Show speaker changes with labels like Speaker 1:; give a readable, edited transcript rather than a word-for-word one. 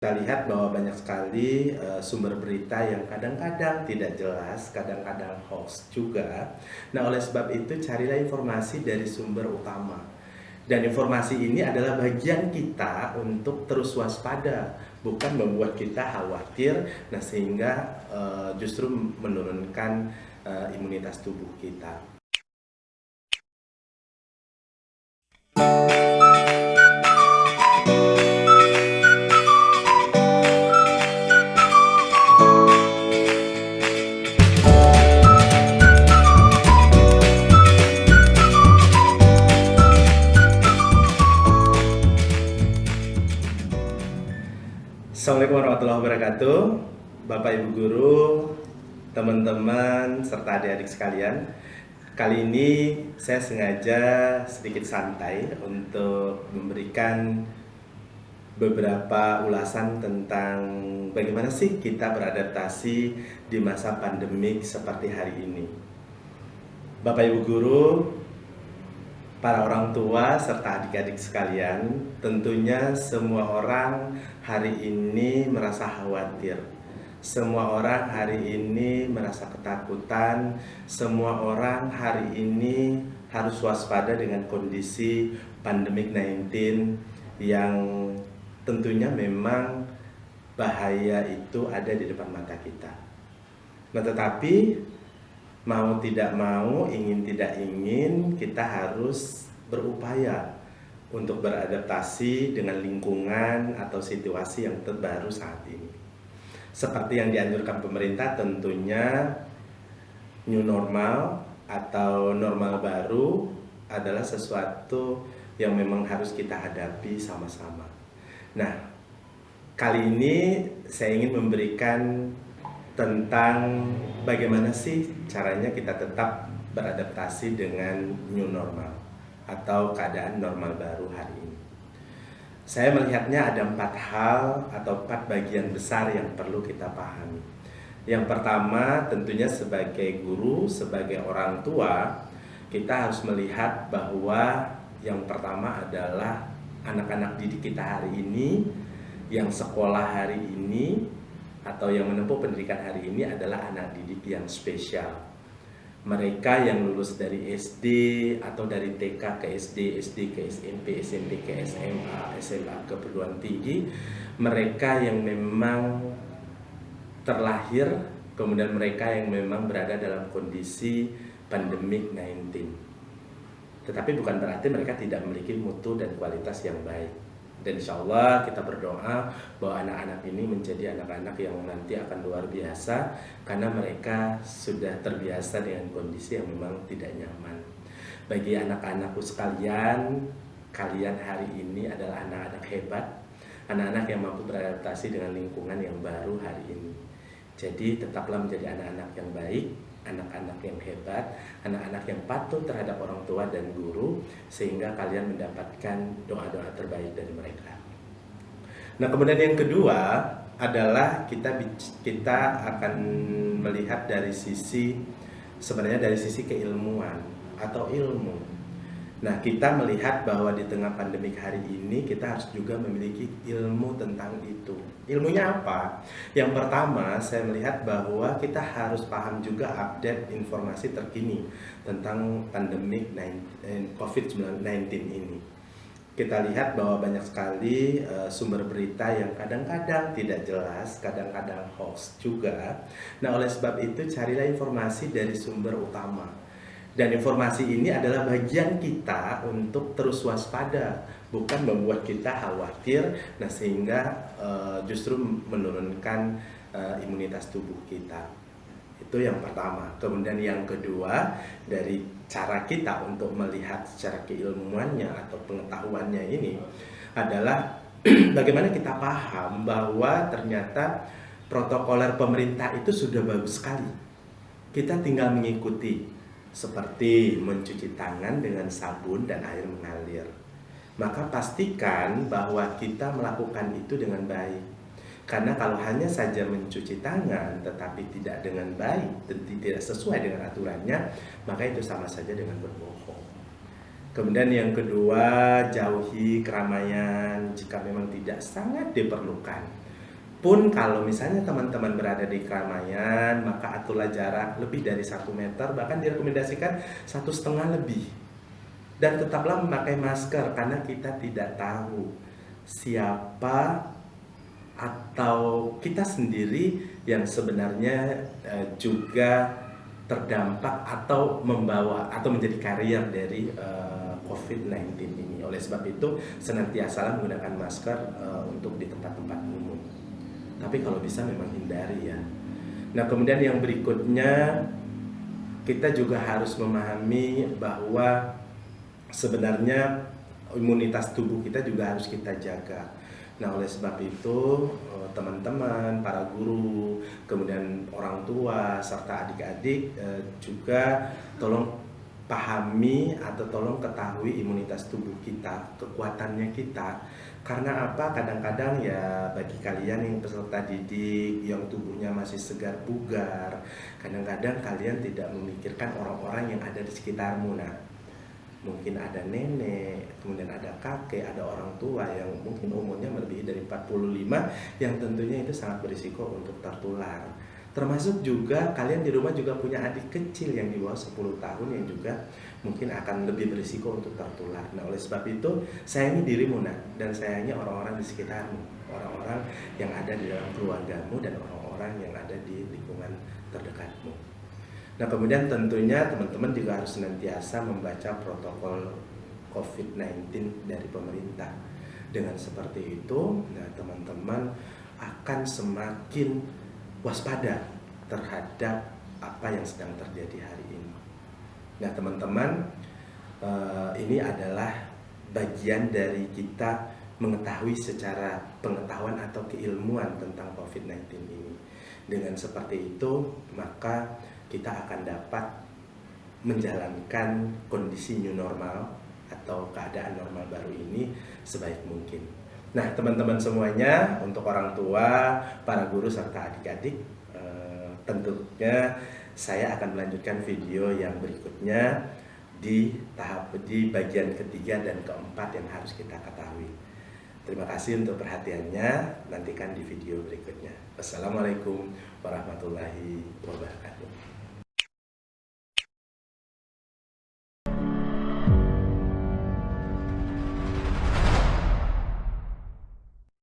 Speaker 1: Kita lihat bahwa banyak sekali sumber berita yang kadang-kadang tidak jelas, kadang-kadang hoax juga. Nah, oleh sebab itu carilah informasi dari sumber utama. Dan informasi ini adalah bagian kita untuk terus waspada, bukan membuat kita khawatir, nah sehingga justru menurunkan imunitas tubuh kita. Assalamualaikum warahmatullahi wabarakatuh, Bapak Ibu Guru, teman-teman, serta adik-adik sekalian. Kali ini saya sengaja sedikit santai untuk memberikan beberapa ulasan tentang bagaimana sih kita beradaptasi di masa pandemik seperti hari ini. Bapak Ibu Guru, para orang tua serta adik-adik sekalian, tentunya semua orang hari ini merasa khawatir. Semua orang hari ini merasa ketakutan. Semua orang hari ini harus waspada dengan kondisi pandemik 19 yang tentunya memang bahaya itu ada di depan mata kita. Nah, tetapi mau tidak mau, ingin tidak ingin, kita harus berupaya untuk beradaptasi dengan lingkungan atau situasi yang terbaru saat ini. Seperti yang dianjurkan pemerintah, tentunya new normal atau normal baru adalah sesuatu yang memang harus kita hadapi sama-sama. Nah, kali ini saya ingin memberikan tentang bagaimana sih caranya kita tetap beradaptasi dengan new normal atau keadaan normal baru hari ini. Saya melihatnya ada 4 hal atau 4 bagian besar yang perlu kita pahami. Yang pertama, tentunya sebagai guru, sebagai orang tua, kita harus melihat bahwa yang pertama adalah anak-anak didik kita hari ini, yang sekolah hari ini, atau yang menempuh pendidikan hari ini adalah anak didik yang spesial. Mereka yang lulus dari SD atau dari TK ke SD, SD ke SMP, SMP ke SMA, SMA ke perguruan tinggi, mereka yang memang terlahir, kemudian mereka yang memang berada dalam kondisi pandemik 19. Tetapi bukan berarti mereka tidak memiliki mutu dan kualitas yang baik. Dan insya Allah kita berdoa bahwa anak-anak ini menjadi anak-anak yang nanti akan luar biasa, karena mereka sudah terbiasa dengan kondisi yang memang tidak nyaman. Bagi anak-anakku sekalian, kalian hari ini adalah anak-anak hebat, anak-anak yang mampu beradaptasi dengan lingkungan yang baru hari ini. Jadi tetaplah menjadi anak-anak yang baik, anak-anak yang hebat, anak-anak yang patuh terhadap orang tua dan guru, sehingga kalian mendapatkan doa-doa terbaik dari mereka. Nah, kemudian yang kedua adalah kita akan melihat dari sisi, sebenarnya dari sisi keilmuan atau ilmu. Nah, kita melihat bahwa di tengah pandemik hari ini kita harus juga memiliki ilmu tentang itu. Ilmunya apa? Yang pertama, saya melihat bahwa kita harus paham juga update informasi terkini tentang pandemik COVID-19 ini. Kita lihat bahwa banyak sekali sumber berita yang kadang-kadang tidak jelas, kadang-kadang hoax juga. Nah, oleh sebab itu carilah informasi dari sumber utama. Dan informasi ini adalah bagian kita untuk terus waspada, bukan membuat kita khawatir, nah sehingga justru menurunkan imunitas tubuh kita. Itu yang pertama. Kemudian yang kedua, dari cara kita untuk melihat secara keilmuannya atau pengetahuannya ini adalah bagaimana kita paham bahwa ternyata protokoler pemerintah itu sudah bagus sekali. Kita tinggal mengikuti, seperti mencuci tangan dengan sabun dan air mengalir. Maka pastikan bahwa kita melakukan itu dengan baik. Karena kalau hanya saja mencuci tangan tetapi tidak dengan baik dan tidak sesuai dengan aturannya, maka itu sama saja dengan berbohong. Kemudian yang kedua, jauhi keramaian jika memang tidak sangat diperlukan. Pun kalau misalnya teman-teman berada di keramaian, maka aturlah jarak lebih dari 1 meter, bahkan direkomendasikan 1,5 lebih. Dan tetaplah memakai masker karena kita tidak tahu siapa atau kita sendiri yang sebenarnya juga terdampak atau membawa atau menjadi karier dari COVID-19 ini. Oleh sebab itu, senantiasa menggunakan masker untuk di tempat-tempat umum. Tapi kalau bisa memang hindari ya. Nah, kemudian yang berikutnya, kita juga harus memahami bahwa sebenarnya imunitas tubuh kita juga harus kita jaga. Nah, oleh sebab itu, teman-teman, para guru, kemudian orang tua, serta adik-adik juga tolong pahami atau tolong ketahui imunitas tubuh kita, kekuatannya kita. Karena apa? Kadang-kadang ya bagi kalian yang peserta didik, yang tubuhnya masih segar bugar, kadang-kadang kalian tidak memikirkan orang-orang yang ada di sekitarmu. Nah, mungkin ada nenek, kemudian ada kakek, ada orang tua yang mungkin umurnya melebihi dari 45, yang tentunya itu sangat berisiko untuk tertular. Termasuk juga kalian di rumah juga punya adik kecil yang di bawah 10 tahun yang juga mungkin akan lebih berisiko untuk tertular. Nah, oleh sebab itu, sayangi dirimu nak, dan sayangi orang-orang di sekitarmu, orang-orang yang ada di dalam keluargamu dan orang-orang yang ada di lingkungan terdekatmu. Nah, kemudian tentunya teman-teman juga harus senantiasa membaca protokol COVID-19 dari pemerintah. Dengan seperti itu, nah teman-teman akan semakin waspada terhadap apa yang sedang terjadi hari ini. Nah, teman-teman, ini adalah bagian dari kita mengetahui secara pengetahuan atau keilmuan tentang COVID-19 ini. Dengan seperti itu, maka kita akan dapat menjalankan kondisi new normal atau keadaan normal baru ini sebaik mungkin. Nah, teman-teman semuanya, untuk orang tua, para guru, serta adik-adik, tentunya saya akan melanjutkan video yang berikutnya di bagian ketiga dan keempat yang harus kita ketahui. Terima kasih untuk perhatiannya, nantikan di video berikutnya. Wassalamualaikum warahmatullahi wabarakatuh.